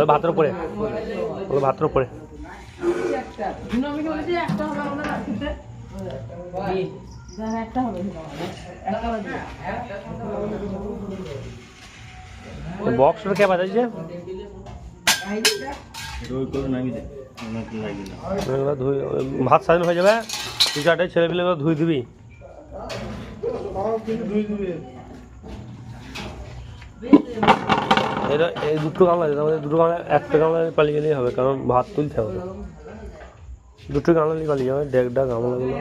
ভাতের উপরে ভাতের উপরে বক্সটা কে বাজাইছে ভাত সাজানো হয়ে যাবে দু চারটে ছেলে পেলে ধুই দিবি এটা এই দুটো গামলা আছে আমাদের দুটো গামলা একটা গামলা পালিয়ে গেলেই হবে কারণ ভাত তুলতে হবে দুটো গামলা নিয়ে পালিয়ে যাবে ডেকটা গামলাগুলো